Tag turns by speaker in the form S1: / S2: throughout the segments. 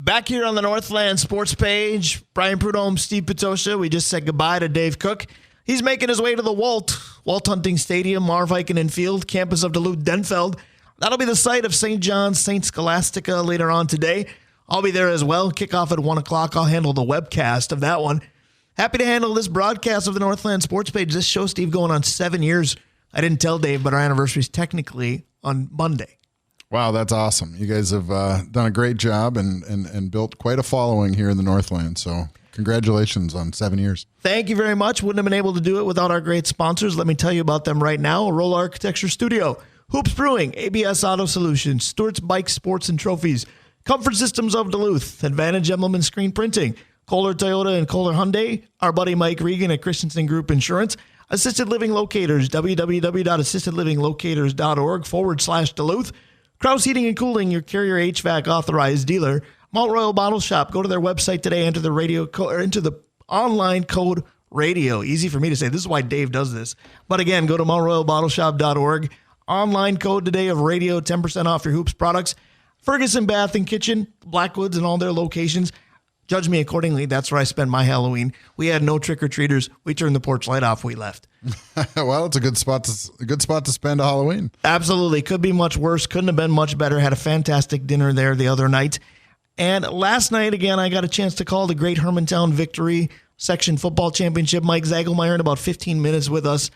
S1: Back here on the Northland Sports page, Brian Prudhomme, Steve Petosha. We just said goodbye to Dave Cook. He's making his way to the Walt Hunting Stadium, Marvikinen Field, campus of Duluth-Denfeld. That'll be the site of St. John's St. Scholastica later on today. I'll be there as well. Kickoff at 1 o'clock. I'll handle the webcast of that one. Happy to handle this broadcast of the Northland Sports page. This show, Steve, going on 7 years. I didn't tell Dave, but our anniversary is technically on Monday.
S2: Wow, that's awesome. You guys have done a great job and built quite a following here in the Northland. So congratulations on 7 years.
S1: Thank you very much. Wouldn't have been able to do it without our great sponsors. Let me tell you about them right now. Arola Architecture Studio, Hoops Brewing, ABS Auto Solutions, Stewart's Bike Sports and Trophies, Comfort Systems of Duluth, Advantage Emblem Screen Printing, Kohler Toyota and Kohler Hyundai, our buddy Mike Regan at Christensen Group Insurance, Assisted Living Locators, www.assistedlivinglocators.org/Duluth, Krause Heating and Cooling, your Carrier HVAC authorized dealer. Mount Royal Bottle Shop. Go to their website today. Enter the online code radio. Easy for me to say. This is why Dave does this. But again, go to MountRoyalBottleShop.org. Online code today of radio. 10% off your Hoops products. Ferguson Bath and Kitchen, Blackwoods, and all their locations. Judge me accordingly. That's where I spent my Halloween. We had no trick-or-treaters. We turned the porch light off. We left.
S2: Well, it's a good spot to spend a Halloween.
S1: Absolutely. Could be much worse. Couldn't have been much better. Had a fantastic dinner there the other night. And last night, again, I got a chance to call the great Hermantown Victory Section Football Championship. Mike Zagelmeyer in about 15 minutes with us.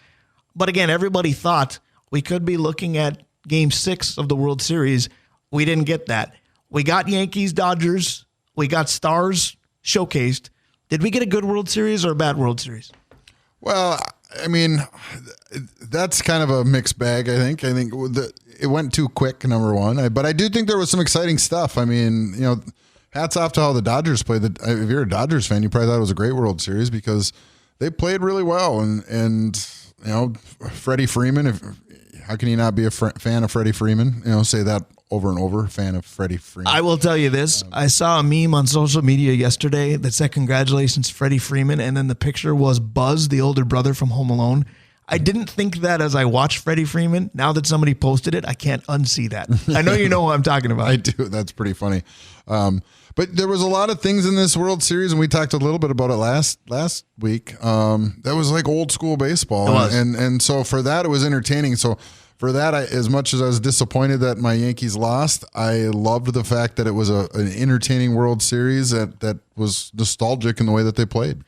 S1: But again, everybody thought we could be looking at Game 6 of the World Series. We didn't get that. We got Yankees-Dodgers. We got Stars showcased. Did we get a good World Series or a bad World Series?
S2: Well, I mean, that's kind of a mixed bag, I think. I think it went too quick, number one. But I do think there was some exciting stuff. I mean, hats off to how the Dodgers played. If you're a Dodgers fan, you probably thought it was a great World Series because they played really well. And Freddie Freeman, how can you not be a fan of Freddie Freeman? Say that over and over, fan of Freddie Freeman.
S1: I will tell you this. I saw a meme on social media yesterday that said, congratulations, Freddie Freeman. And then the picture was Buzz, the older brother from Home Alone. I didn't think that as I watched Freddie Freeman. Now that somebody posted it, I can't unsee that. I know you know what I'm talking about.
S2: I do. That's pretty funny. But there was a lot of things in this World Series, and we talked a little bit about it last week. That was like old school baseball.
S1: It was.
S2: And so for that, it was entertaining. So for that, as much as I was disappointed that my Yankees lost, I loved the fact that it was an entertaining World Series that was nostalgic in the way that they played.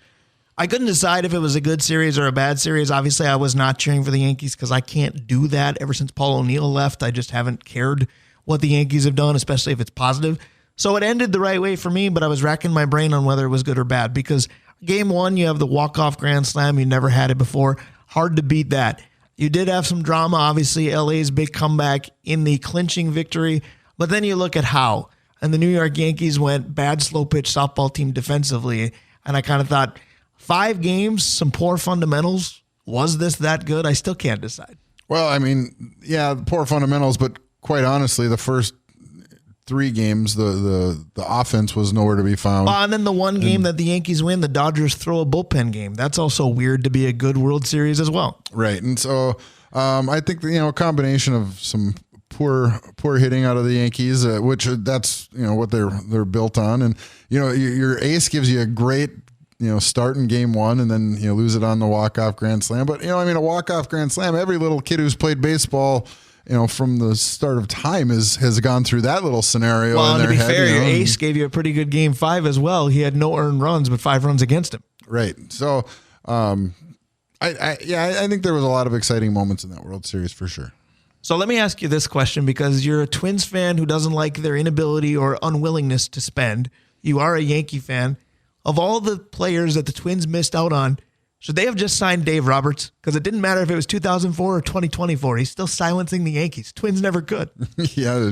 S1: I couldn't decide if it was a good series or a bad series. Obviously, I was not cheering for the Yankees because I can't do that. Ever since Paul O'Neill left, I just haven't cared what the Yankees have done, especially if it's positive. So it ended the right way for me, but I was racking my brain on whether it was good or bad because Game 1, you have the walk-off grand slam. You never had it before. Hard to beat that. You did have some drama, obviously, LA's big comeback in the clinching victory. But then you look at how. And the New York Yankees went bad slow-pitch softball team defensively. And I kind of thought, 5 games, some poor fundamentals. Was this that good? I still can't decide.
S2: Well, I mean, yeah, poor fundamentals. But quite honestly, the first 3 games, the offense was nowhere to be found.
S1: And then the one game that the Yankees win, the Dodgers throw a bullpen game. That's also weird to be a good World Series as well.
S2: Right. And so I think, a combination of some poor hitting out of the Yankees, which that's, what they're built on. And, your ace gives you a great, start in Game 1 and then, lose it on the walk-off grand slam. But, a walk-off grand slam, every little kid who's played baseball from the start of time has gone through that little scenario.
S1: Well,
S2: in
S1: and to
S2: their
S1: be
S2: head,
S1: fair, your ace gave you a pretty good Game 5 as well. He had no earned runs, but 5 runs against him.
S2: Right. So, I think there was a lot of exciting moments in that World Series for sure.
S1: So let me ask you this question because you're a Twins fan who doesn't like their inability or unwillingness to spend. You are a Yankee fan. Of all the players that the Twins missed out on, should they have just signed Dave Roberts? Because it didn't matter if it was 2004 or 2024. He's still silencing the Yankees. Twins never could.
S2: Yeah,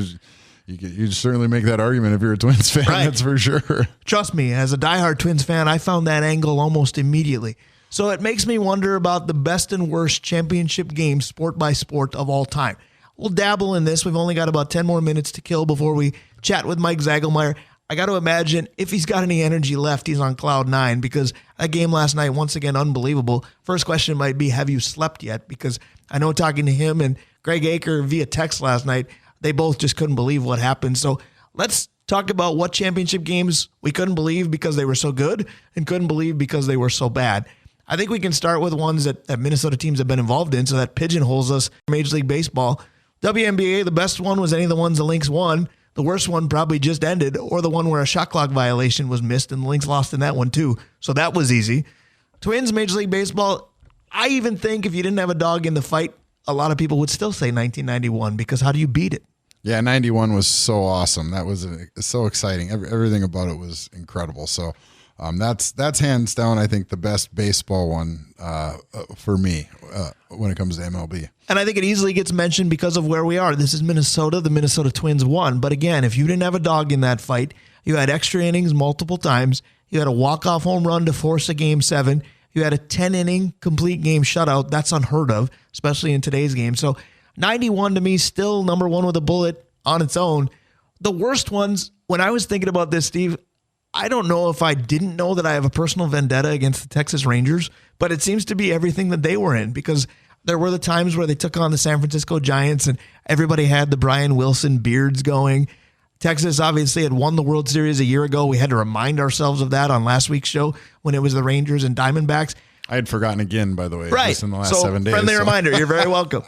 S2: you certainly make that argument if you're a Twins fan, right. That's for sure.
S1: Trust me, as a diehard Twins fan, I found that angle almost immediately. So it makes me wonder about the best and worst championship games, sport by sport, of all time. We'll dabble in this. We've only got about 10 more minutes to kill before we chat with Mike Zagelmeyer. I got to imagine if he's got any energy left, he's on cloud 9 because that game last night, once again, unbelievable. First question might be, have you slept yet? Because I know talking to him and Greg Aker via text last night, they both just couldn't believe what happened. So let's talk about what championship games we couldn't believe because they were so good and couldn't believe because they were so bad. I think we can start with ones that Minnesota teams have been involved in, so that pigeonholes us. Major League Baseball. WNBA, the best one was any of the ones the Lynx won. The worst one probably just ended, or the one where a shot clock violation was missed and the Lynx lost in that one too. So that was easy. Twins, Major League Baseball, I even think if you didn't have a dog in the fight, a lot of people would still say 1991 because how do you beat it?
S2: Yeah, 91 was so awesome. That was so exciting. Everything about it was incredible. So that's hands down, I think, the best baseball one for me when it comes to MLB.
S1: And I think it easily gets mentioned because of where we are. This is Minnesota. The Minnesota Twins won. But again, if you didn't have a dog in that fight, you had extra innings multiple times. You had a walk-off home run to force a Game 7. You had a 10-inning complete game shutout. That's unheard of, especially in today's game. So 91 to me, still number one with a bullet on its own. The worst ones, when I was thinking about this, Steve, I don't know if I didn't know that I have a personal vendetta against the Texas Rangers, but it seems to be everything that they were in because there were the times where they took on the San Francisco Giants and everybody had the Brian Wilson beards going. Texas obviously had won the World Series a year ago. We had to remind ourselves of that on last week's show when it was the Rangers and Diamondbacks.
S2: I had forgotten again, by the way,
S1: right.
S2: just in the last 7 days.
S1: Friendly reminder, you're very welcome.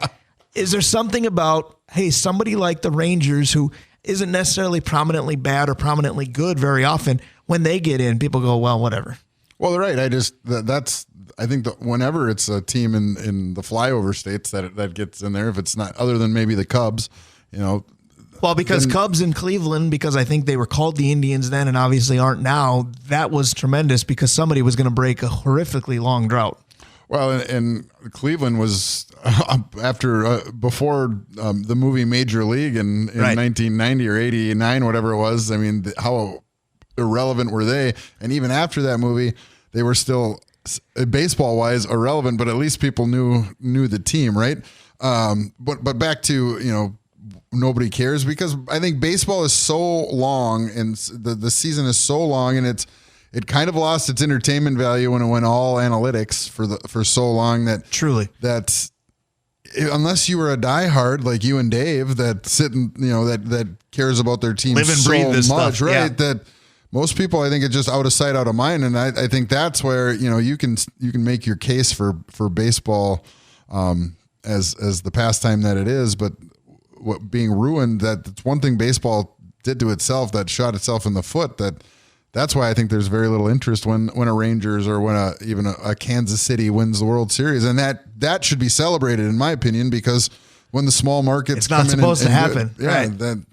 S1: Is there something about, hey, somebody like the Rangers who isn't necessarily prominently bad or prominently good very often, when they get in, people go, well, whatever.
S2: Well, they're right. I think that whenever it's a team in the flyover states that gets in there, if it's not other than maybe the Cubs,
S1: Well, because Cubs in Cleveland, because I think they were called the Indians then and obviously aren't now, that was tremendous because somebody was going to break a horrifically long drought.
S2: Well, and Cleveland was before the movie Major League in
S1: right.
S2: 1990 or 89, whatever it was. I mean, how irrelevant were they? And even after that movie, they were still baseball-wise irrelevant, but at least people knew the team, right? But back to, nobody cares because I think baseball is so long and the season is so long and it kind of lost its entertainment value when it went all analytics for so long that
S1: truly
S2: that's unless you were a diehard like you and Dave that that cares about their team
S1: live and
S2: so
S1: breathe this
S2: much,
S1: stuff.
S2: right?
S1: Yeah.
S2: That most people, I think, it's just out of sight, out of mind, and I think that's where you can make your case for baseball as the pastime that it is, but what being ruined, that's one thing baseball did to itself that shot itself in the foot. That's why I think there's very little interest when a Rangers or when even a Kansas City wins the World Series, and that should be celebrated in my opinion because when the small markets
S1: it's not supposed to happen.
S2: Yeah,
S1: right.
S2: that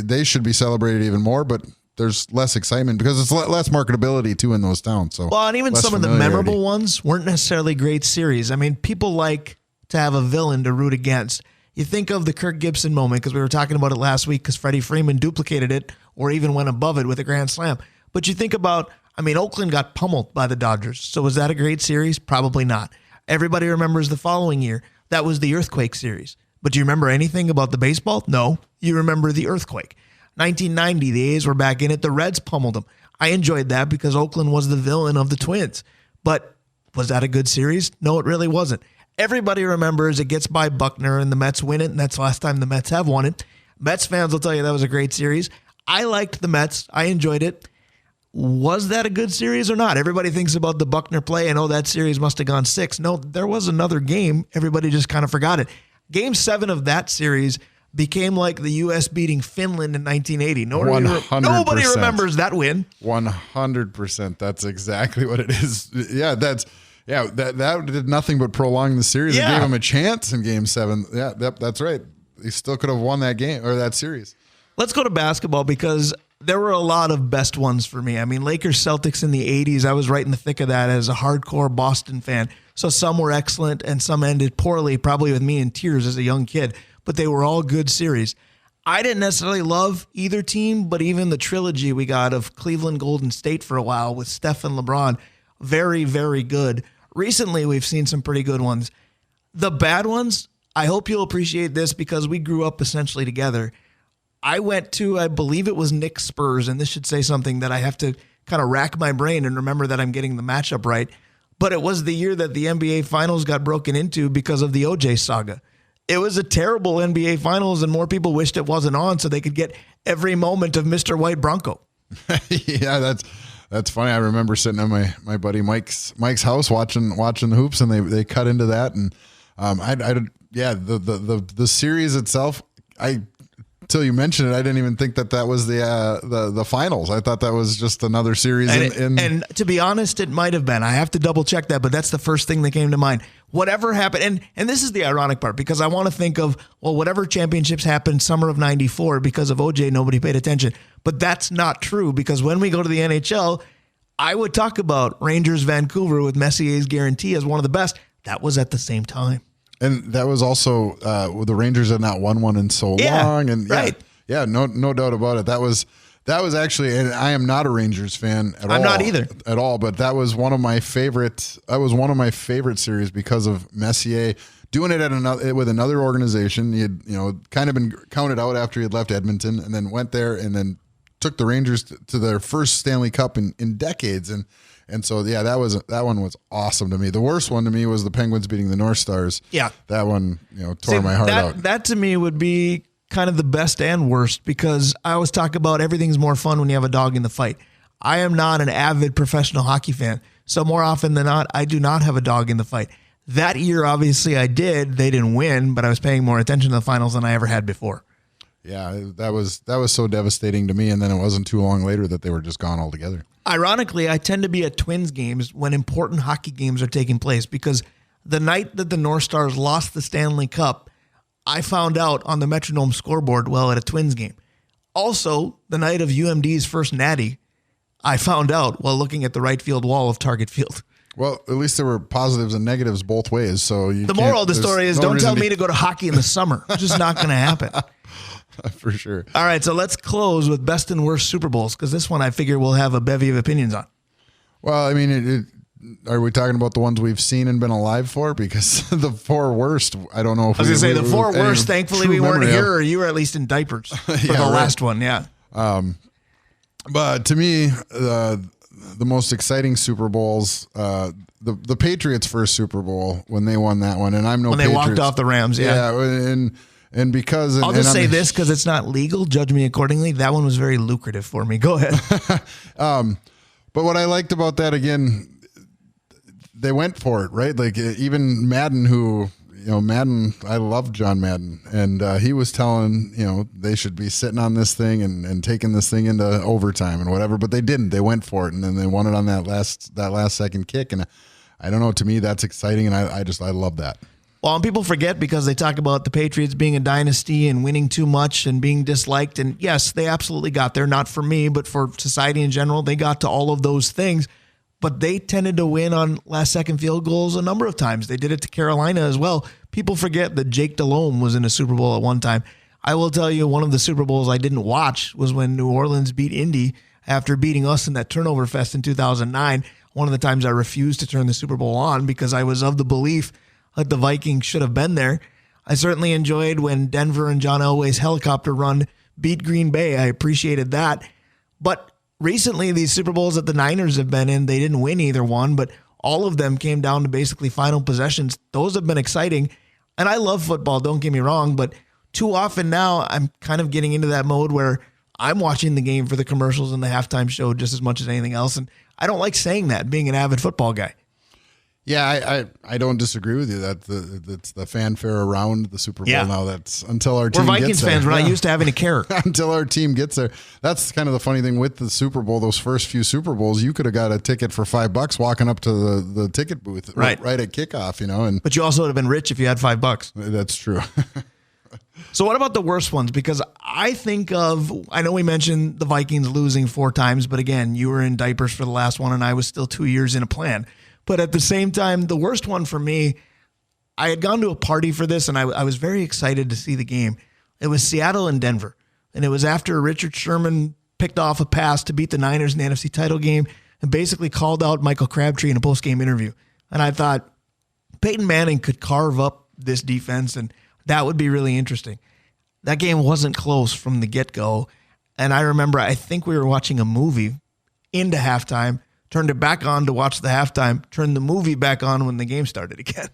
S2: they should be celebrated even more, but there's less excitement because it's less marketability too in those towns. So
S1: well, and even some of the memorable ones weren't necessarily great series. I mean, people like to have a villain to root against. You think of the Kirk Gibson moment because we were talking about it last week because Freddie Freeman duplicated it or even went above it with a grand slam. But you think about, Oakland got pummeled by the Dodgers. So was that a great series? Probably not. Everybody remembers the following year. That was the earthquake series. But do you remember anything about the baseball? No. You remember the earthquake. 1990, the A's were back in it. The Reds pummeled them. I enjoyed that because Oakland was the villain of the Twins. But was that a good series? No, it really wasn't. Everybody remembers it gets by Buckner and the Mets win it, and that's the last time the Mets have won it. Mets fans will tell you that was a great series. I liked the Mets. I enjoyed it. Was that a good series or not? Everybody thinks about the Buckner play and, that series must have gone 6. No, there was another game. Everybody just kind of forgot it. Game 7 of that series became like the U.S. beating Finland in 1980. Nobody remembers that win.
S2: 100%. That's exactly what it is. Yeah, that did nothing but prolong the series.
S1: Yeah.
S2: It gave him a chance in Game 7. Yeah, that's right. He still could have won that game or that series.
S1: Let's go to basketball because there were a lot of best ones for me. Lakers Celtics in the 80s. I was right in the thick of that as a hardcore Boston fan. So some were excellent and some ended poorly, probably with me in tears as a young kid. But they were all good series. I didn't necessarily love either team, but even the trilogy we got of Cleveland Golden State for a while with Steph and LeBron, very, very good. Recently, we've seen some pretty good ones. The bad ones, I hope you'll appreciate this because we grew up essentially together. I went to, I believe it was Knicks Spurs, and this should say something that I have to kind of rack my brain and remember that I'm getting the matchup right. But it was the year that the NBA Finals got broken into because of the OJ saga. It was a terrible NBA Finals, and more people wished it wasn't on so they could get every moment of Mr. White Bronco.
S2: Yeah, that's funny. I remember sitting at my buddy Mike's house watching the hoops, and they cut into that, and the series itself, till you mentioned it, I didn't even think that was the finals. I thought that was just another series.
S1: And to be honest, it might have been. I have to double check that, but that's the first thing that came to mind. Whatever happened, and this is the ironic part, because I want to think of, well, whatever championships happened summer of 94, because of OJ, nobody paid attention. But that's not true, because when we go to the NHL, I would talk about Rangers Vancouver with Messier's guarantee as one of the best. That was at the same time.
S2: And that was also the Rangers had not won one in so long, and
S1: right.
S2: No doubt about it. That was actually, and I am not a Rangers fan at all.
S1: I'm not either
S2: at all. But that was one of my favorite. That was one of my favorite series because of Messier doing it with another organization. He had kind of been counted out after he had left Edmonton, and then went there, and then took the Rangers to their first Stanley Cup in decades, and so that one was awesome to me. The worst one to me was the Penguins beating the North Stars.
S1: Yeah,
S2: that one tore my heart out.
S1: That to me would be kind of the best and worst, because I always talk about everything's more fun when you have a dog in the fight. I am not an avid professional hockey fan, so more often than not, I do not have a dog in the fight. That year, obviously, I did. They didn't win, but I was paying more attention to the finals than I ever had before.
S2: Yeah, that was so devastating to me, and then it wasn't too long later that they were just gone altogether.
S1: Ironically, I tend to be at Twins games when important hockey games are taking place, because the night that the North Stars lost the Stanley Cup, I found out on the Metronome scoreboard while at a Twins game. Also, the night of UMD's first natty, I found out while looking at the right field wall of Target Field.
S2: Well, at least there were positives and negatives both ways. So the
S1: moral of the story is, don't tell me to go to hockey in the summer. It's just not going to happen.
S2: For sure.
S1: All right, so let's close with best and worst Super Bowls, because this one I figure we'll have a bevy of opinions on.
S2: Well, I mean, are we talking about the ones we've seen and been alive for? Because the four worst, I don't know if
S1: I was going to say the four worst, thankfully we weren't here, or you were at least in diapers for the last one, yeah.
S2: But to me, the most exciting Super Bowls, the Patriots' first Super Bowl, when they won that one, and I'm no
S1: when they
S2: Patriots.
S1: Walked off the Rams, yeah.
S2: Yeah, and because
S1: I'll just say this, because it's not legal, judge me accordingly. That one was very lucrative for me. Go ahead.
S2: But what I liked about that, again, they went for it, right? Like even Madden, I love John Madden, and he was telling, they should be sitting on this thing and taking this thing into overtime and whatever, but they didn't. They went for it, and then they won it on that last second kick. And I don't know, to me, that's exciting, and I love that.
S1: Well, and people forget, because they talk about the Patriots being a dynasty and winning too much and being disliked. And yes, they absolutely got there. Not for me, but for society in general. They got to all of those things. But they tended to win on last-second field goals a number of times. They did it to Carolina as well. People forget that Jake Delhomme was in a Super Bowl at one time. I will tell you, one of the Super Bowls I didn't watch was when New Orleans beat Indy after beating us in that turnover fest in 2009. One of the times I refused to turn the Super Bowl on because I was of the belief that the Vikings should have been there. I certainly enjoyed when Denver and John Elway's helicopter run beat Green Bay. I appreciated that. But recently, these Super Bowls that the Niners have been in, they didn't win either one, but all of them came down to basically final possessions. Those have been exciting. And I love football, don't get me wrong, but too often now I'm kind of getting into that mode where I'm watching the game for the commercials and the halftime show just as much as anything else. And I don't like saying that, being an avid football guy.
S2: Yeah, I don't disagree with you. That's the fanfare around the Super Bowl now. That's until our team
S1: gets there. We're Vikings fans. We're not used to having to care.
S2: Until our team gets there. That's kind of the funny thing with the Super Bowl. Those first few Super Bowls, you could have got a ticket for $5 walking up to the ticket booth right at kickoff.
S1: But you also would have been rich if you had $5.
S2: That's true.
S1: So what about the worst ones? Because I know we mentioned the Vikings losing 4 times, but again, you were in diapers for the last one, and I was still 2 years in a plan. But at the same time, the worst one for me, I had gone to a party for this, and I was very excited to see the game. It was Seattle and Denver, and it was after Richard Sherman picked off a pass to beat the Niners in the NFC title game and basically called out Michael Crabtree in a post-game interview. And I thought Peyton Manning could carve up this defense, and that would be really interesting. That game wasn't close from the get-go, and I remember I think we were watching a movie into halftime, turned it back on to watch the halftime, turned the movie back on when the game started again.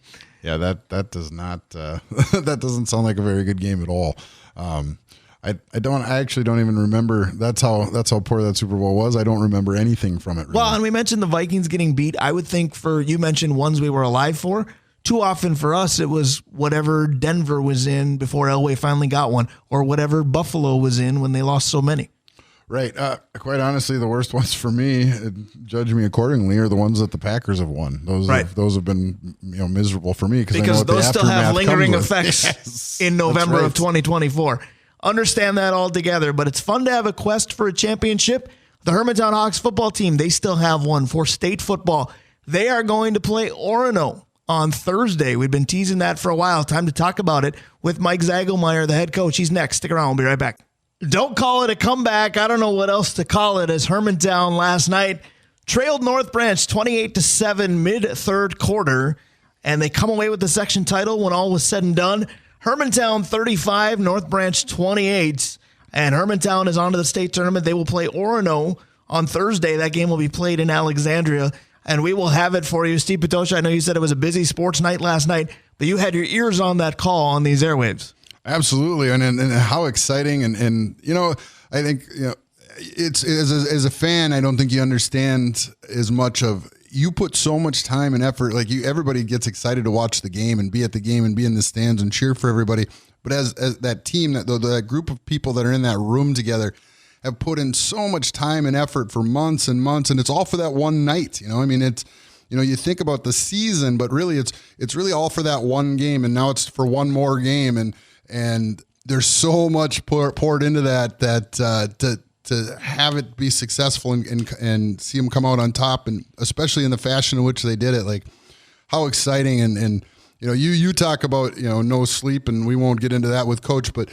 S1: Yeah,
S2: that does not that doesn't sound like a very good game at all. I actually don't even remember. That's how poor that Super Bowl was. I don't remember anything from it. Really.
S1: Well, and we mentioned the Vikings getting beat. I would think you mentioned ones we were alive for. Too often for us, it was whatever Denver was in before Elway finally got one, or whatever Buffalo was in when they lost so many.
S2: Right. Quite honestly, the worst ones for me, judge me accordingly, are the ones that the Packers have won. Those have been miserable for me because I know what
S1: those still have lingering effects
S2: yes,
S1: in November of 2024. Understand that altogether, but it's fun to have a quest for a championship. The Hermantown Hawks football team, they still have one for state football. They are going to play Orono on Thursday. We've been teasing that for a while. Time to talk about it with Mike Zagelmeyer, the head coach. He's next. Stick around. We'll be right back. Don't call it a comeback. I don't know what else to call it, as Hermantown last night trailed North Branch 28-7 mid-third quarter, and they come away with the section title when all was said and done. Hermantown 35, North Branch 28, and Hermantown is on to the state tournament. They will play Orono on Thursday. That game will be played in Alexandria, and we will have it for you. Steve Patosha, I know you said it was a busy sports night last night, but you had your ears on that call on these airwaves.
S2: Absolutely, and how exciting, and I think it's as a fan, I don't think you understand as much of. You put so much time and effort, everybody gets excited to watch the game and be at the game and be in the stands and cheer for everybody. But as that team, that group of people that are in that room together, have put in so much time and effort for months and months, and it's all for that one night. It's. You think about the season, but really it's really all for that one game, and now it's for one more game, and there's so much poured into that to have it be successful and see them come out on top, and especially in the fashion in which they did it, how exciting and you talk about no sleep, and we won't get into that with Coach, but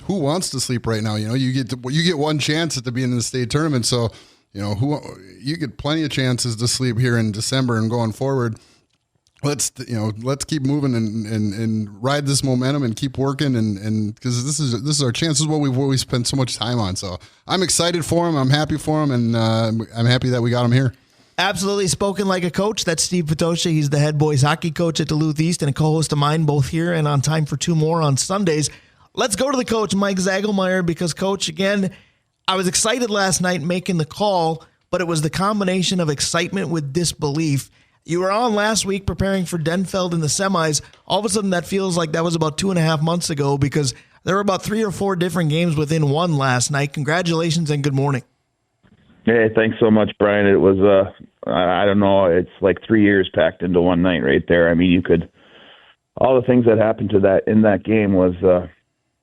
S2: who wants to sleep right now? You get one chance at the beginning of the state tournament, so you get plenty of chances to sleep here in December and going forward. Let's keep moving and ride this momentum and keep working, and because this is our chance. This is what we spent so much time on. So I'm excited for him. I'm happy for him, and I'm happy that we got him here.
S1: Absolutely spoken like a coach. That's Steve Patosha. He's the head boys hockey coach at Duluth East and a co-host of mine, both here and on Time for Two More on Sundays. Let's go to the coach, Mike Zagelmeyer, because Coach, again, I was excited last night making the call, but it was the combination of excitement with disbelief. You were on last week preparing for Denfeld in the semis. All of a sudden, that feels like that was about 2.5 months ago, because there were about 3 or 4 different games within one last night. Congratulations and good morning.
S3: Hey, thanks so much, Brian. It was, I don't know, it's like 3 years packed into one night right there. I mean, all the things that happened in that game was,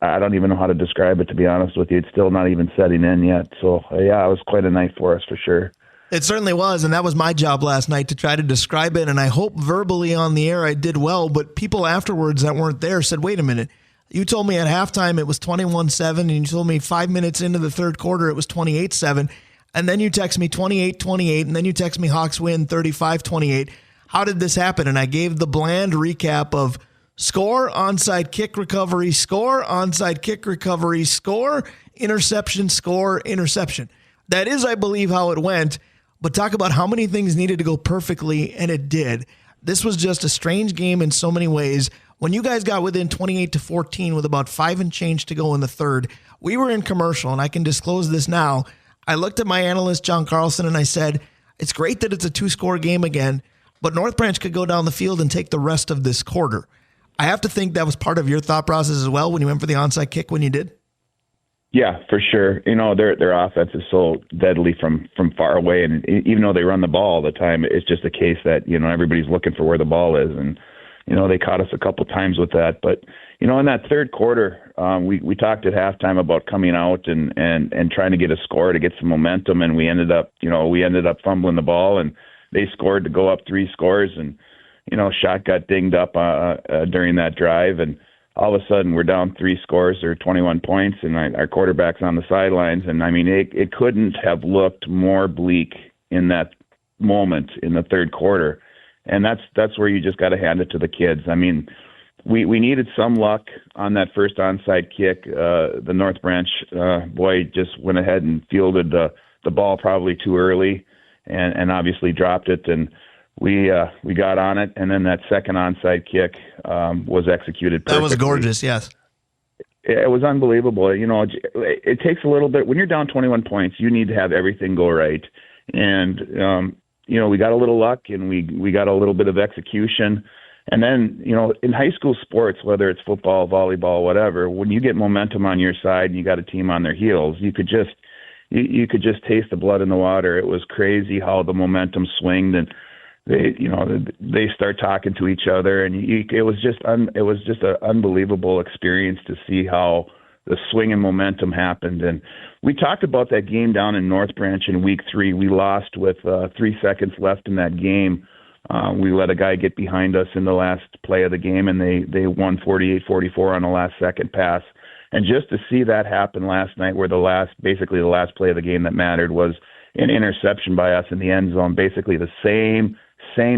S3: I don't even know how to describe it, to be honest with you. It's still not even setting in yet. So, yeah, it was quite a night for us for sure.
S1: It certainly was, and that was my job last night, to try to describe it, and I hope verbally on the air I did well, but people afterwards that weren't there said, wait a minute, you told me at halftime it was 21-7, and you told me 5 minutes into the third quarter it was 28-7, and then you text me 28-28, and then you text me Hawks win 35-28. How did this happen? And I gave the bland recap of score, onside kick recovery, score, onside kick recovery, score, interception, score, interception. That is, I believe, how it went. But talk about how many things needed to go perfectly, and it did. This was just a strange game in so many ways. When you guys got within 28-14 with about 5 and change to go in the third, we were in commercial, and I can disclose this now. I looked at my analyst, John Carlson, and I said, it's great that it's a 2-score game again, but North Branch could go down the field and take the rest of this quarter. I have to think that was part of your thought process as well when you went for the onside kick when you did?
S3: Yeah, for sure. Their offense is so deadly from far away, and even though they run the ball all the time, it's just a case that everybody's looking for where the ball is, and they caught us a couple times with that. But in that third quarter, we talked at halftime about coming out and trying to get a score to get some momentum, and we ended up fumbling the ball, and they scored to go up 3 scores, and shot got dinged up during that drive, and all of a sudden we're down 3 scores or 21 points, and our quarterback's on the sidelines. And I mean, it couldn't have looked more bleak in that moment in the third quarter. And that's where you just got to hand it to the kids. I mean, we needed some luck on that first onside kick. The North Branch boy just went ahead and fielded the ball probably too early, and obviously dropped it. And we got on it, and then that second onside kick was executed perfectly.
S1: That was gorgeous, yes.
S3: It was unbelievable. It takes a little bit when you're down 21 points. You need to have everything go right, and we got a little luck and we got a little bit of execution. And then, in high school sports, whether it's football, volleyball, whatever, when you get momentum on your side and you got a team on their heels, you could just taste the blood in the water. It was crazy how the momentum swinged, and they start talking to each other, and it was just an unbelievable experience to see how the swing and momentum happened. And we talked about that game down in North Branch in week 3. We lost with 3 seconds left in that game. We let a guy get behind us in the last play of the game, and they won 48-44 on the last second pass. And just to see that happen last night, where the last play of the game that mattered was an interception by us in the end zone, basically the same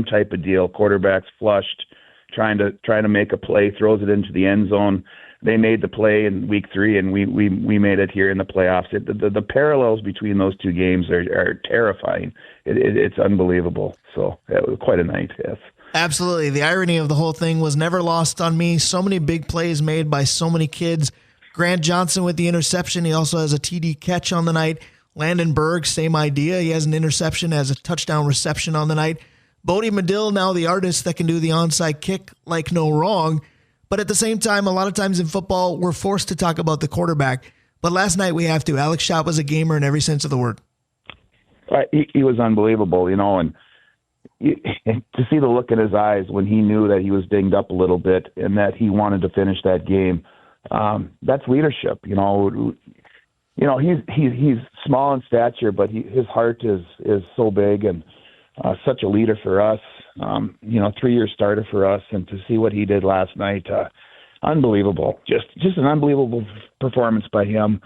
S3: type of deal. Quarterback's flushed, trying to make a play, throws it into the end zone. They made the play in week 3, and we made it here in the playoffs. The parallels between those two games are terrifying. It's unbelievable. So it was quite a night, yes.
S1: Absolutely. The irony of the whole thing was never lost on me. So many big plays made by so many kids. Grant Johnson with the interception. He also has a TD catch on the night. Landon Berg, same idea. He has an interception, has a touchdown reception on the night. Bodie Medill, now the artist that can do the onside kick like no wrong. But at the same time, a lot of times in football, we're forced to talk about the quarterback. But last night we have to. Alex Schott was a gamer in every sense of the word.
S3: He was unbelievable, and to see the look in his eyes when he knew that he was dinged up a little bit and that he wanted to finish that game. That's leadership. He's small in stature, but his heart is so big, and such a leader for us. 3-year starter for us, and to see what he did last night, unbelievable. Just an unbelievable performance by him.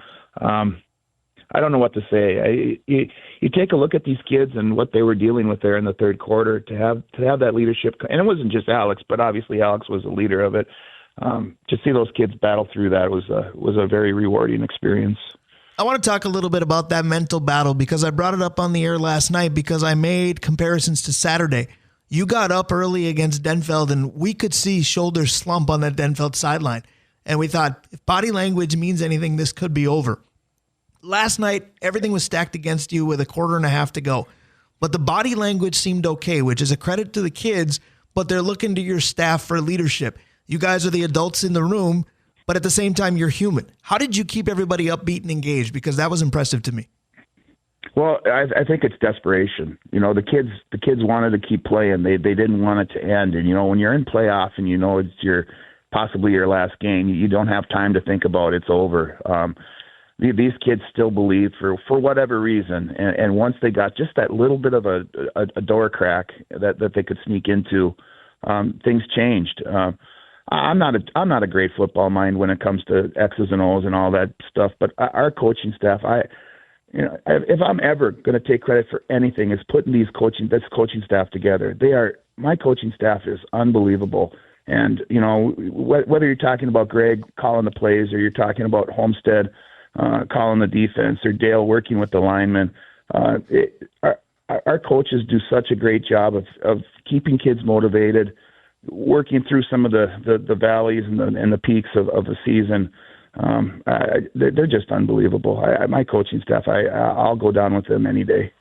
S3: I don't know what to say. You take a look at these kids and what they were dealing with there in the third quarter to have that leadership, and it wasn't just Alex, but obviously Alex was the leader of it. To see those kids battle through that was a very rewarding experience.
S1: I want to talk a little bit about that mental battle because I brought it up on the air last night because I made comparisons to Saturday. You got up early against Denfeld, and we could see shoulders slump on that Denfeld sideline. And we thought, if body language means anything, this could be over. Last night, everything was stacked against you with a quarter and a half to go. But the body language seemed okay, which is a credit to the kids, but they're looking to your staff for leadership. You guys are the adults in the room, but at the same time, you're human. How did you keep everybody upbeat and engaged? Because that was impressive to me.
S3: Well, I think it's desperation. The kids wanted to keep playing. They didn't want it to end. And, when you're in playoff and it's possibly your last game, you don't have time to think about it's over. These kids still believe for whatever reason. And once they got just that little bit of a door crack that they could sneak into, things changed. I'm not a great football mind when it comes to X's and O's and all that stuff, but our coaching staff, if I'm ever going to take credit for anything, is putting this coaching staff together. My coaching staff is unbelievable. And, whether you're talking about Greg calling the plays or you're talking about Homestead calling the defense or Dale working with the linemen, our coaches do such a great job of keeping kids motivated, working through some of the valleys and the peaks of the season. They're just unbelievable. My coaching staff, I'll go down with them any day.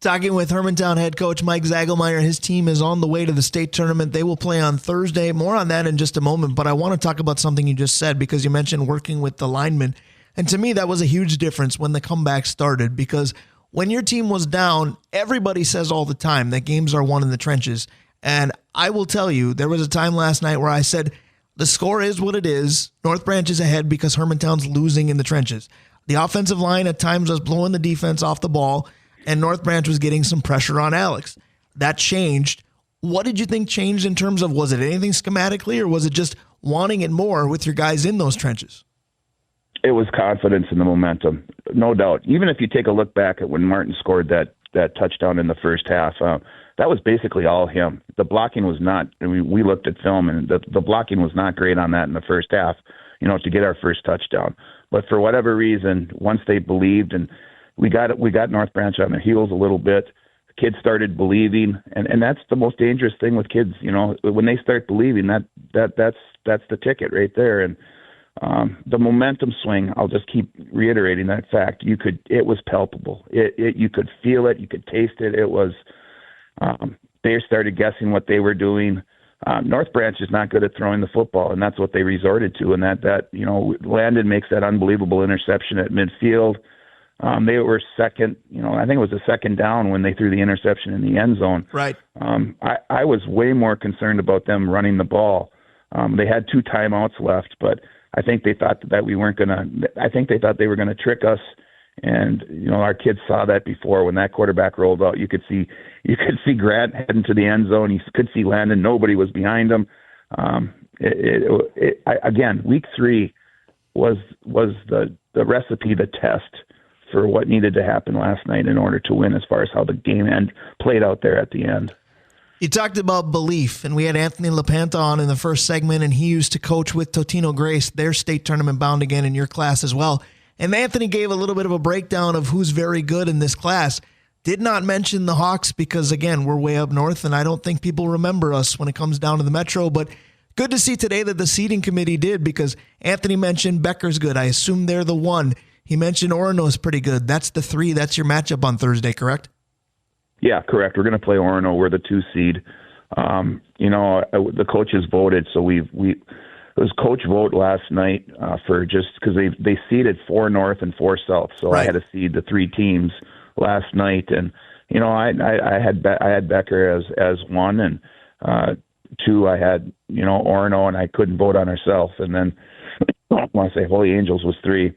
S1: Talking with Hermantown head coach Mike Zagelmeyer, his team is on the way to the state tournament. They will play on Thursday. More on that in just a moment, but I want to talk about something you just said because you mentioned working with the linemen. And to me, that was a huge difference when the comeback started because when your team was down, everybody says all the time that games are won in the trenches. And I will tell you, there was a time last night where I said, the score is what it is. North Branch is ahead because Hermantown's losing in the trenches. The offensive line at times was blowing the defense off the ball, and North Branch was getting some pressure on Alex. That changed. What did you think changed in terms of, was it anything schematically, or was it just wanting it more with your guys in those trenches?
S3: It was confidence in the momentum, no doubt. Even if you take a look back at when Martin scored that touchdown in the first half, that was basically all him. The blocking was not. We looked at film, and the blocking was not great on that in the first half, to get our first touchdown. But for whatever reason, once they believed, and we got North Branch on their heels a little bit, the kids started believing, and that's the most dangerous thing with kids. When they start believing, that's the ticket right there. And The momentum swing, I'll just keep reiterating that fact. It was palpable. You could feel it. You could taste it. It was, they started guessing what they were doing. North Branch is not good at throwing the football, and that's what they resorted to. And that Landon makes that unbelievable interception at midfield. They were second, I think it was a second down when they threw the interception in the end zone.
S1: Right.
S3: I was way more concerned about them running the ball. They had 2 timeouts left, but I think they thought that we weren't going to, I think they thought they were going to trick us. And, our kids saw that before when that quarterback rolled out. You could see Grant heading to the end zone. You could see Landon. Nobody was behind him. Again, week 3 was the recipe, the test for what needed to happen last night in order to win as far as how the game played out there at the end.
S1: You talked about belief, and we had Anthony LaPanta on in the first segment, and he used to coach with Totino Grace, their state tournament bound again in your class as well. And Anthony gave a little bit of a breakdown of who's very good in this class. Did not mention the Hawks because, again, we're way up north, and I don't think people remember us when it comes down to the Metro. But good to see today that the seating committee did, because Anthony mentioned Becker's good. I assume they're the 1. He mentioned Orono's pretty good. That's the 3. That's your matchup on Thursday, correct?
S3: Yeah, correct. We're going to play Orono. We're the 2 seed. The coaches voted, so it was coach vote last night for just because they seeded 4 North and 4 South. So right. I had to seed the 3 teams last night, and I had Becker as 1, and 2 I had Orono, and I couldn't vote on ourselves. And then I want to say Holy Angels was 3.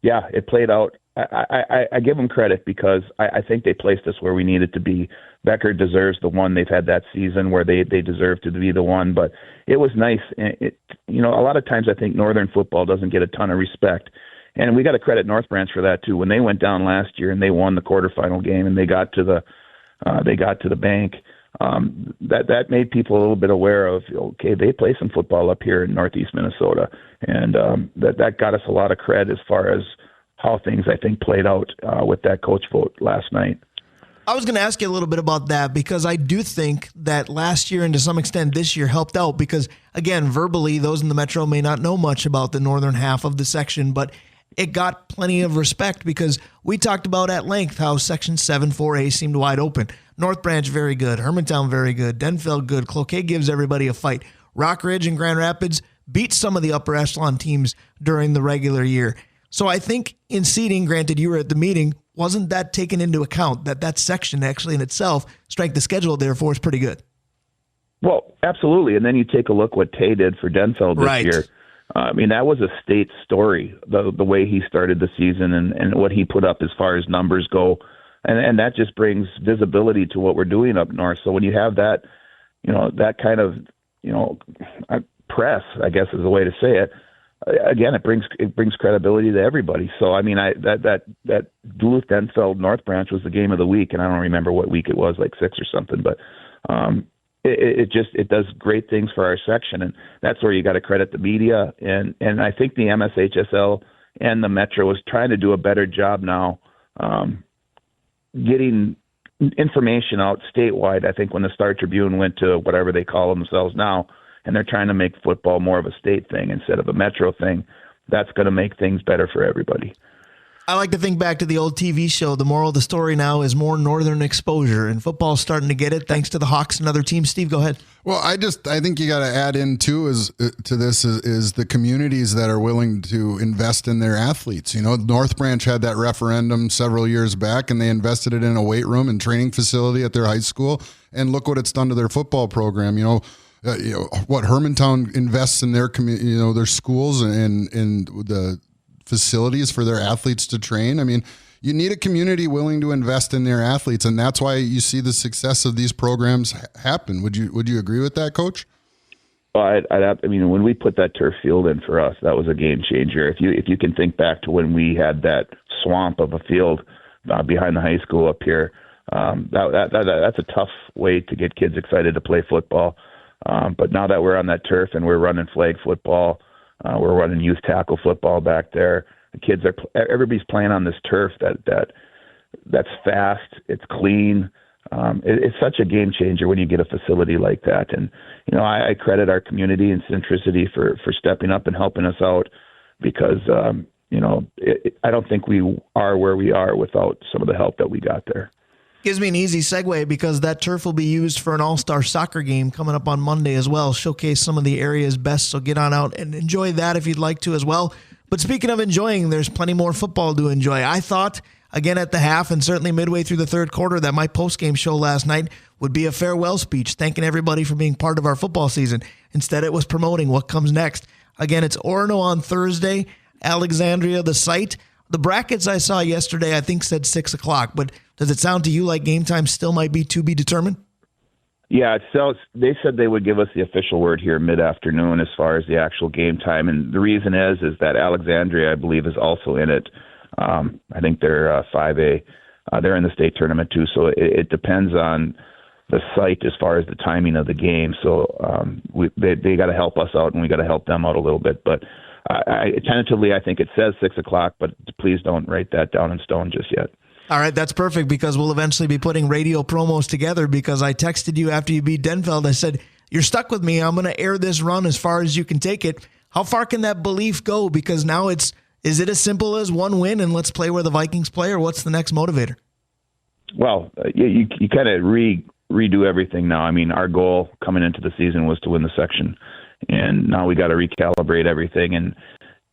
S3: Yeah, it played out. I give them credit because I think they placed us where we needed to be. Becker deserves the 1. They've had that season where they deserve to be the 1, but it was nice. A lot of times I think Northern football doesn't get a ton of respect, and we got to credit North Branch for that too. When they went down last year and they won the quarterfinal game and they got to the bank, that made people a little bit aware of, okay, they play some football up here in Northeast Minnesota, and that got us a lot of credit as far as how things, I think, played out with that coach vote last night.
S1: I was going to ask you a little bit about that because I do think that last year and to some extent this year helped out because, again, verbally, those in the Metro may not know much about the northern half of the section, but it got plenty of respect because we talked about at length how Section 7-4A seemed wide open. North Branch, very good. Hermantown, very good. Denfeld, good. Cloquet gives everybody a fight. Rock Ridge and Grand Rapids beat some of the upper echelon teams during the regular year. So I think in seeding, granted you were at the meeting, wasn't that taken into account that section actually in itself, strength of schedule therefore is pretty good?
S3: Well, absolutely. And then you take a look what Tay did for Denfeld this year. That was a state story, the way he started the season and what he put up as far as numbers go. And that just brings visibility to what we're doing up north. So when you have that, that kind of, press, I guess is the way to say it, again, it brings credibility to everybody. So that Duluth Denfeld North Branch was the game of the week, and I don't remember what week it was, like 6 or something. But it does great things for our section, and that's where you got to credit the media. And I think the MSHSL and the Metro is trying to do a better job now, getting information out statewide. I think when the Star Tribune went to whatever they call themselves now, and they're trying to make football more of a state thing instead of a Metro thing, that's going to make things better for everybody.
S1: I like to think back to the old TV show. The moral of the story now is more northern exposure, and football's starting to get it thanks to the Hawks and other teams. Steve, go ahead.
S2: Well, I think you got to add in too is the communities that are willing to invest in their athletes. North Branch had that referendum several years back, and they invested it in a weight room and training facility at their high school, and look what it's done to their football program. What Hermantown invests in their community, their schools and the facilities for their athletes to train. You need a community willing to invest in their athletes, and that's why you see the success of these programs happen. Would you agree with that, Coach?
S3: Well, when we put that turf field in for us, that was a game changer. If you can think back to when we had that swamp of a field behind the high school up here, that's a tough way to get kids excited to play football. But now that we're on that turf and we're running flag football, we're running youth tackle football back there. Everybody's playing on this turf that's fast, it's clean. It's such a game changer when you get a facility like that. And, I credit our community and Centricity for stepping up and helping us out because, I don't think we are where we are without some of the help that we got there.
S1: Gives me an easy segue because that turf will be used for an all-star soccer game coming up on Monday as well. Showcase some of the area's best, so get on out and enjoy that if you'd like to as well. But speaking of enjoying, there's plenty more football to enjoy. I thought, again at the half and certainly midway through the third quarter, that my post-game show last night would be a farewell speech thanking everybody for being part of our football season. Instead, it was promoting what comes next. Again, it's Orono on Thursday, Alexandria the site. The brackets I saw yesterday, I think, said 6 o'clock, but does it sound to you like game time still might be to be determined?
S3: Yeah, so they said they would give us the official word here mid-afternoon as far as the actual game time, and the reason is that Alexandria, I believe, is also in it. I think they're 5A. They're in the state tournament too, so it depends on the site as far as the timing of the game. So they got to help us out, and we got to help them out a little bit. But tentatively, I think it says 6 o'clock, but please don't write that down in stone just yet.
S1: All right, that's perfect because we'll eventually be putting radio promos together because I texted you after you beat Denfeld. I said, you're stuck with me. I'm going to air this run as far as you can take it. How far can that belief go? Because now is it as simple as one win and let's play where the Vikings play, or what's the next motivator?
S3: Well, you kind of redo everything now. I mean, our goal coming into the season was to win the section, and now we got to recalibrate everything. And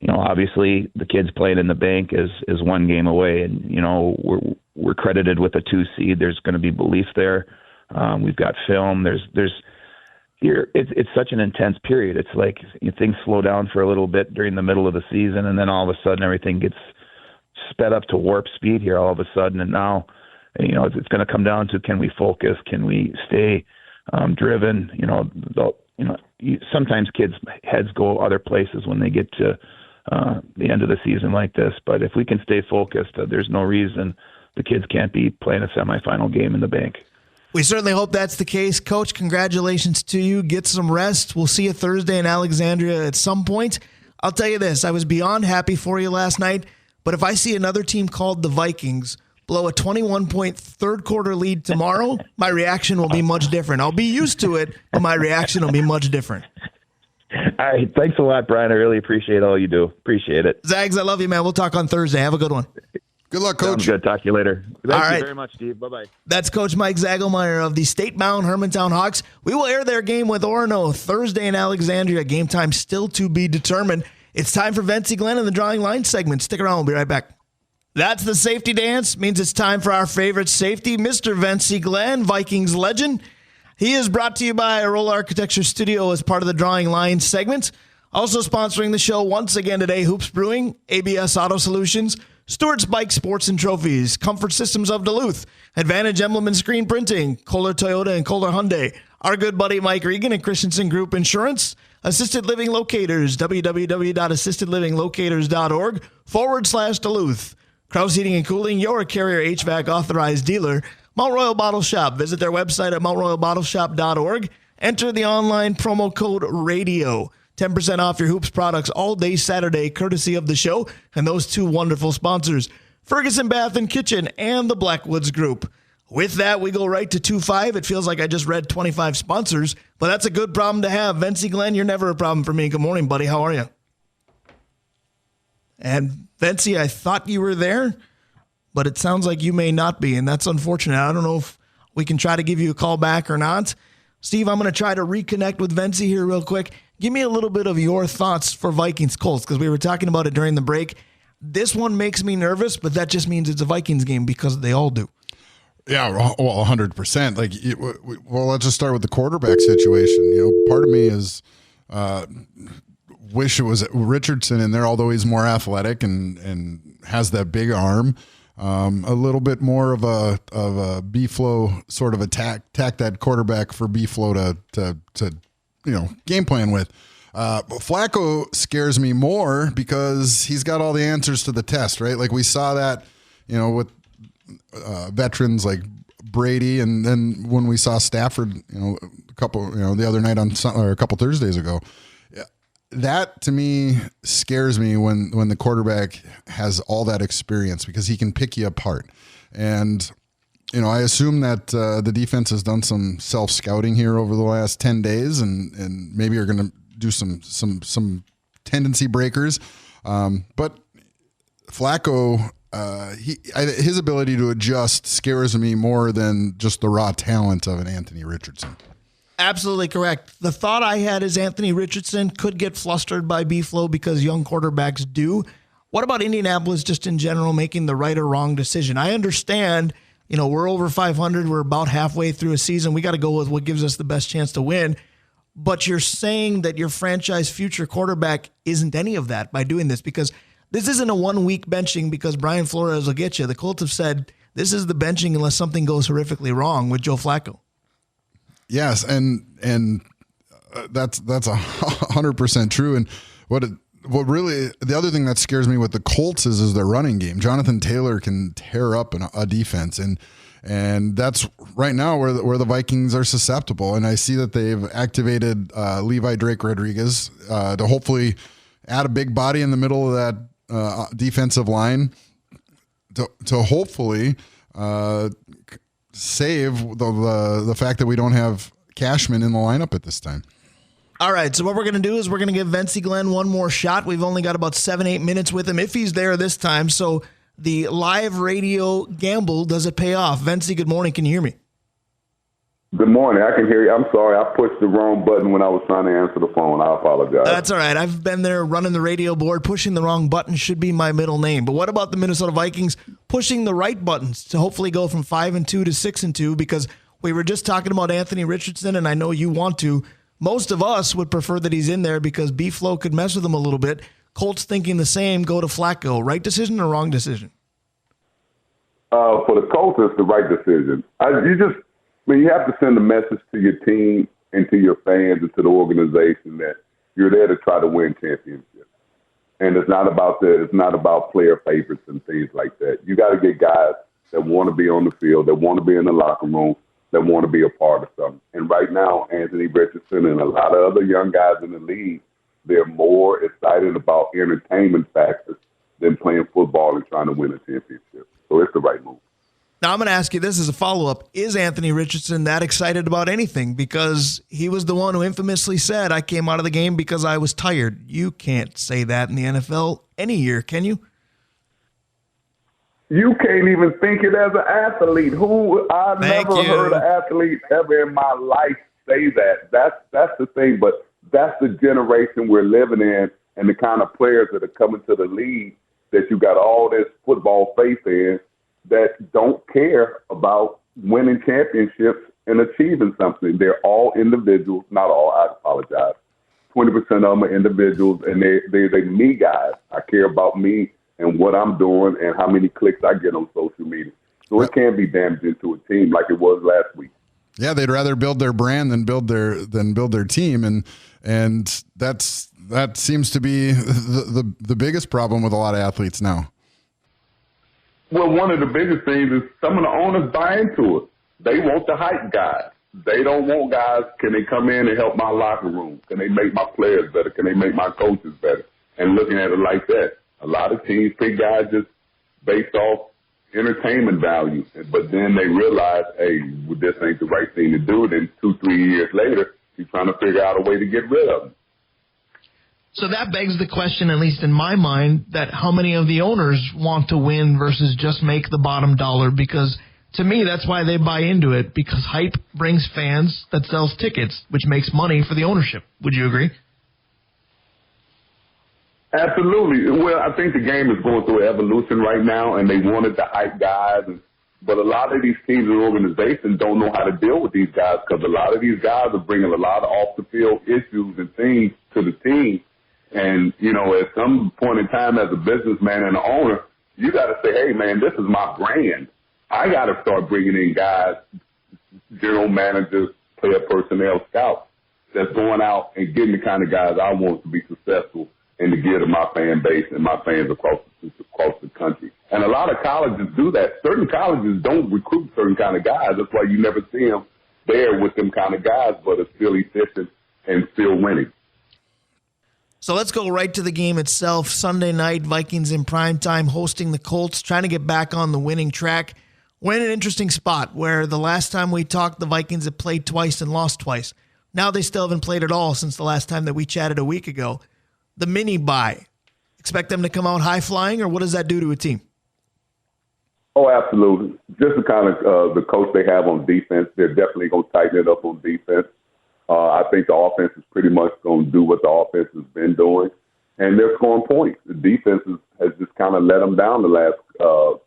S3: obviously the kids playing in the bank is one game away, and we're credited with a 2 seed. There's going to be belief there. We've got film. It's such an intense period. It's like things slow down for a little bit during the middle of the season, and then all of a sudden everything gets sped up to warp speed here all of a sudden. And now, it's going to come down to, can we focus? Can we stay driven? Sometimes kids' heads go other places when they get to the end of the season like this. But if we can stay focused, there's no reason the kids can't be playing a semifinal game in the bank.
S1: We certainly hope that's the case. Coach, congratulations to you. Get some rest. We'll see you Thursday in Alexandria at some point. I'll tell you this, I was beyond happy for you last night, but if I see another team called the Vikings blow a 21-point third quarter lead tomorrow, my reaction will be much different. I'll be used to it, but my reaction will be much different.
S3: All right. Thanks a lot, Brian. I really appreciate all you do. Appreciate it.
S1: Zags, I love you, man. We'll talk on Thursday. Have a good one.
S2: Good luck, Coach.
S3: Sounds good. Talk to you later. Thank
S1: you
S3: very much, Steve. Bye-bye.
S1: That's Coach Mike Zagelmeyer of the state-bound Hermantown Hawks. We will air their game with Orono Thursday in Alexandria. Game time still to be determined. It's time for Vencie Glenn in the Drawing Line segment. Stick around. We'll be right back. That's the safety dance. Means it's time for our favorite safety, Mr. Vencie Glenn, Vikings legend. He is brought to you by Arola Architecture Studio as part of the Drawing Line segment. Also sponsoring the show once again today, Hoops Brewing, ABS Auto Solutions, Stewart's Bike Sports and Trophies, Comfort Systems of Duluth, Advantage Emblem and Screen Printing, Kohler Toyota and Kohler Hyundai, our good buddy Mike Regan and Christensen Group Insurance, Assisted Living Locators, www.assistedlivinglocators.org/Duluth, Krause Heating and Cooling, your Carrier HVAC authorized dealer, Mount Royal Bottle Shop. Visit their website at mountroyalbottleshop.org. Enter the online promo code RADIO. 10% off your Hoops products all day Saturday, courtesy of the show and those two wonderful sponsors, Ferguson Bath and Kitchen and the Blackwoods Group. With that, we go right to 2-5. It feels like I just read 25 sponsors, but that's a good problem to have. Vencie Glenn, you're never a problem for me. Good morning, buddy. How are you? And Vencie, I thought you were there, but it sounds like you may not be, and that's unfortunate. I don't know if we can try to give you a call back or not. Steve, I'm going to try to reconnect with Vencie here real quick. Give me a little bit of your thoughts for Vikings Colts, because we were talking about it during the break. This one makes me nervous, but that just means it's a Vikings game because they all do.
S2: Yeah, well, 100%. Well, let's just start with the quarterback situation. Part of me is wish it was Richardson in there, although he's more athletic and has that big arm. A little bit more of a B-flow sort of attack that quarterback for B-flow to game plan with. Flacco scares me more because he's got all the answers to the test, right? Like we saw that, with veterans like Brady, and then when we saw Stafford, a couple, the other night or a couple Thursdays ago. That to me scares me when the quarterback has all that experience because he can pick you apart. And I assume that the defense has done some self-scouting here over the last 10 days and maybe are going to do some tendency breakers. But Flacco, his ability to adjust scares me more than just the raw talent of an Anthony Richardson.
S1: Absolutely correct. The thought I had is Anthony Richardson could get flustered by B-Flow because young quarterbacks do. What about Indianapolis just in general making the right or wrong decision? I understand, we're over 500. We're about halfway through a season. We got to go with what gives us the best chance to win. But you're saying that your franchise future quarterback isn't any of that by doing this, because this isn't a 1 week benching because Brian Flores will get you. The Colts have said this is the benching unless something goes horrifically wrong with Joe Flacco.
S2: Yes, and that's 100% true. And what really the other thing that scares me with the Colts is their running game. Jonathan Taylor can tear up a defense, and that's right now where the Vikings are susceptible. And I see that they've activated Levi Drake Rodriguez to hopefully add a big body in the middle of that defensive line to hopefully save the fact that we don't have Cashman in the lineup at this time.
S1: All right, so what we're going to do is we're going to give Vencie Glenn one more shot. We've only got about 7-8 minutes with him, if he's there this time. So the live radio gamble, does it pay off? Vencie, good morning. Can you hear me?
S4: Good morning. I can hear you. I'm sorry. I pushed the wrong button when I was trying to answer the phone. I apologize.
S1: That's all right. I've been there running the radio board. Pushing the wrong button should be my middle name. But what about the Minnesota Vikings pushing the right buttons to hopefully go from 5-2 to 6-2? Because we were just talking about Anthony Richardson, and I know you want to. Most of us would prefer that he's in there because B-Flow could mess with him a little bit. Colts thinking the same, go to Flacco. Right decision or wrong decision?
S4: For the Colts, it's the right decision. You have to send a message to your team and to your fans and to the organization that you're there to try to win championships. And it's not about player favorites and things like that. You got to get guys that want to be on the field, that want to be in the locker room, that want to be a part of something. And right now, Anthony Richardson and a lot of other young guys in the league, they're more excited about entertainment factors than playing football and trying to win a championship. So it's the right move.
S1: Now, I'm going to ask you this as a follow-up. Is Anthony Richardson that excited about anything? Because he was the one who infamously said, I came out of the game because I was tired. You can't say that in the NFL any year, can you?
S4: You can't even think it as an athlete. I've never heard an athlete ever in my life say that. That's the thing, but that's the generation we're living in and the kind of players that are coming to the league that you got all this football faith in that don't care about winning championships and achieving something. They're all individuals, not all, I apologize. 20% of them are individuals, and they're me guys. I care about me and what I'm doing and how many clicks I get on social media. So it can be damaging to a team like it was last week.
S2: Yeah, they'd rather build their brand than build their team, and that seems to be the biggest problem with a lot of athletes now.
S4: Well, one of the biggest things is some of the owners buy into it. They want the hype guys. They don't want guys, can they come in and help my locker room? Can they make my players better? Can they make my coaches better? And looking at it like that. A lot of teams pick guys just based off entertainment value. But then they realize, hey, well, this ain't the right thing to do. Then 2-3 years later, you're trying to figure out a way to get rid of them.
S1: So that begs the question, at least in my mind, that how many of the owners want to win versus just make the bottom dollar? Because to me, that's why they buy into it, because hype brings fans that sells tickets, which makes money for the ownership. Would you agree?
S4: Absolutely. Well, I think the game is going through evolution right now, and they wanted to hype guys. But a lot of these teams and organizations don't know how to deal with these guys because a lot of these guys are bringing a lot of off-the-field issues and things to the team. And, at some point in time as a businessman and an owner, you got to say, hey, man, this is my brand. I got to start bringing in guys, general managers, player personnel, scouts, that's going out and getting the kind of guys I want to be successful and to give to my fan base and my fans across the country. And a lot of colleges do that. Certain colleges don't recruit certain kind of guys. That's why you never see them there with them kind of guys, but are still efficient and still winning.
S1: So let's go right to the game itself. Sunday night, Vikings in primetime hosting the Colts, trying to get back on the winning track. We're in an interesting spot where the last time we talked, the Vikings had played twice and lost twice. Now they still haven't played at all since the last time that we chatted a week ago. The mini bye. Expect them to come out high flying, or what does that do to a team?
S4: Oh, absolutely. Just the kind of the coach they have on defense, they're definitely going to tighten it up on defense. I think the offense is pretty much going to do what the offense has been doing, and they're scoring points. The defense has just kind of let them down the last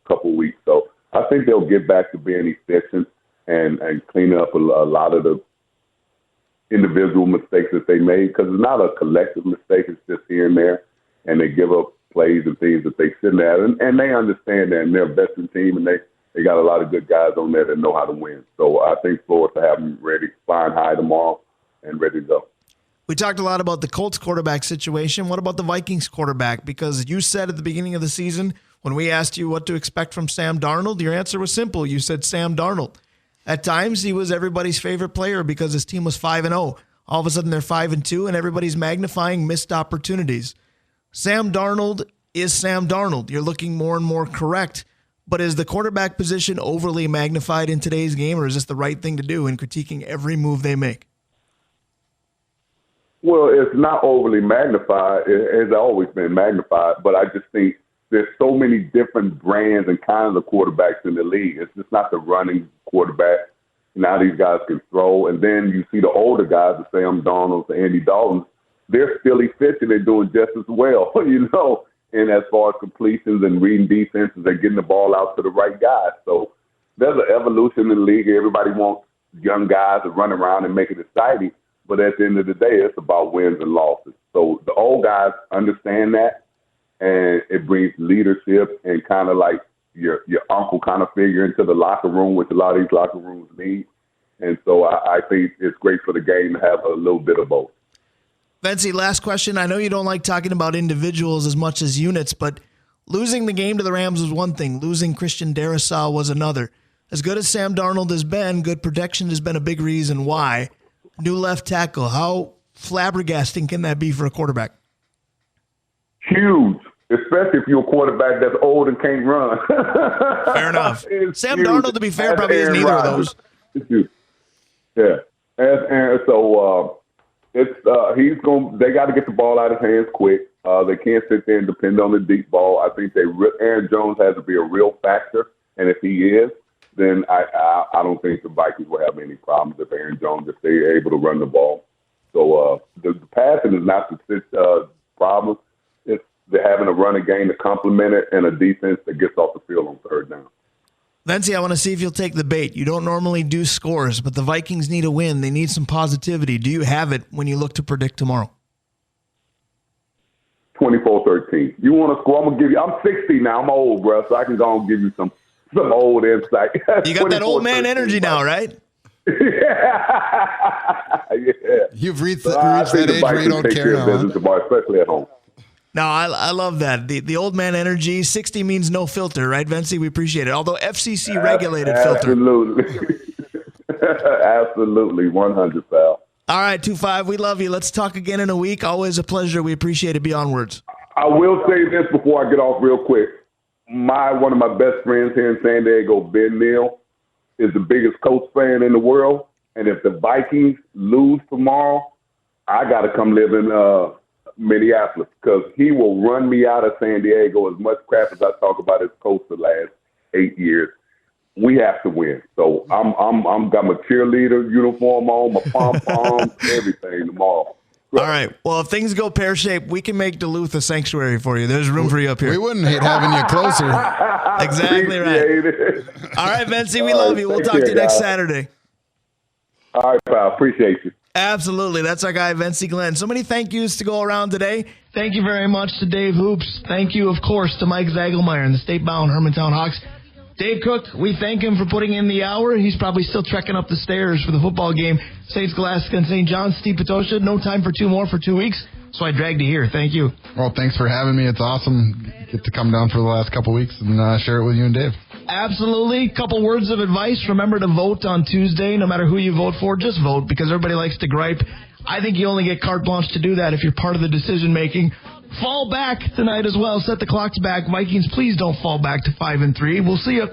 S4: couple of weeks. So I think they'll get back to being efficient and clean up a lot of the individual mistakes that they made, because it's not a collective mistake. It's just here and there, and they give up plays and things that they shouldn't have. And they understand that, and they're a veteran team, and they got a lot of good guys on there that know how to win. So I think Florida to have them ready, flying high tomorrow and ready to go.
S1: We talked a lot about the Colts quarterback situation. What about the Vikings quarterback? Because you said at the beginning of the season, when we asked you what to expect from Sam Darnold, your answer was simple. You said Sam Darnold. At times, he was everybody's favorite player because his team was 5-0. All of a sudden, they're 5-2, and everybody's magnifying missed opportunities. Sam Darnold is Sam Darnold. You're looking more and more correct. But is the quarterback position overly magnified in today's game, or is this the right thing to do in critiquing every move they make?
S4: Well, it's not overly magnified. It has always been magnified, but I just think there's so many different brands and kinds of quarterbacks in the league. It's just not the running quarterback. Now these guys can throw. And then you see the older guys, the Sam Darnolds, the Andy Daltons, they're still efficient and doing just as well, and as far as completions and reading defenses and getting the ball out to the right guys. So there's an evolution in the league. Everybody wants young guys to run around and make it exciting. But at the end of the day, it's about wins and losses. So the old guys understand that, and it brings leadership and kind of like your uncle kind of figure into the locker room, which a lot of these locker rooms need. And so I think it's great for the game to have a little bit of both.
S1: Vencie, last question. I know you don't like talking about individuals as much as units, but losing the game to the Rams was one thing. Losing Christian Darrisaw was another. As good as Sam Darnold has been, good protection has been a big reason why. New left tackle. How flabbergasting can that be for a quarterback?
S4: Huge, especially if you're a quarterback that's old and can't run.
S1: Fair enough. Sam Darnold, to be fair, probably isn't either of those.
S4: It's huge. Yeah, and so they got to get the ball out of his hands quick. They can't sit there and depend on the deep ball. I think Aaron Jones has to be a real factor, and if he is, then I don't think the Vikings will have any problems if Aaron Jones, if they're able to run the ball. So the passing is not the problem. It's they're having a running game to complement it and a defense that gets off the field on third down.
S1: Vencie, I want to see if you'll take the bait. You don't normally do scores, but the Vikings need a win. They need some positivity. Do you have it when you look to predict tomorrow?
S4: 24-13. You want to score? I'm going to give you – I'm 60 now. I'm old, bro, so I can go and give you some old insight.
S1: You got that old man energy now, right?
S4: Yeah.
S2: You've reached that age where you don't care now.
S4: Especially at home.
S1: No, I love that. The old man energy. 60 means no filter, right, Vencie? We appreciate it. Although FCC regulated filter.
S4: Absolutely. Absolutely. 100, pal.
S1: All right, 2-5. We love you. Let's talk again in a week. Always a pleasure. We appreciate it. Be onwards.
S4: I will say this before I get off real quick. One of my best friends here in San Diego, Ben Neal, is the biggest Colts fan in the world. And if the Vikings lose tomorrow, I got to come live in Minneapolis, because he will run me out of San Diego as much crap as I talk about his coach the last 8 years. We have to win. So I'm got my cheerleader uniform on, my pom-poms, everything tomorrow.
S1: All right. Well, if things go pear-shaped, we can make Duluth a sanctuary for you. There's room for you up here.
S2: We wouldn't hate having you closer.
S1: Exactly right. All right, Vencie, we love you. We'll talk to you next Saturday.
S4: All right, pal. Appreciate you.
S1: Absolutely. That's our guy, Vencie Glenn. So many thank yous to go around today. Thank you very much to Dave Hoops. Thank you, of course, to Mike Zagelmeyer and the state-bound Hermantown Hawks. Dave Cook, we thank him for putting in the hour. He's probably still trekking up the stairs for the football game. St. Scholastica and St. John's. Steve Patosha, no time for two more for 2 weeks, so I dragged you here. Thank you.
S2: Well, thanks for having me. It's awesome. Get to come down for the last couple weeks and share it with you and Dave. Absolutely. Couple words of advice. Remember to vote on Tuesday. No matter who you vote for, just vote, because everybody likes to gripe. I think you only get carte blanche to do that if you're part of the decision-making. Fall back tonight as well. Set the clocks back. Vikings, please don't fall back to 5-3. We'll see you.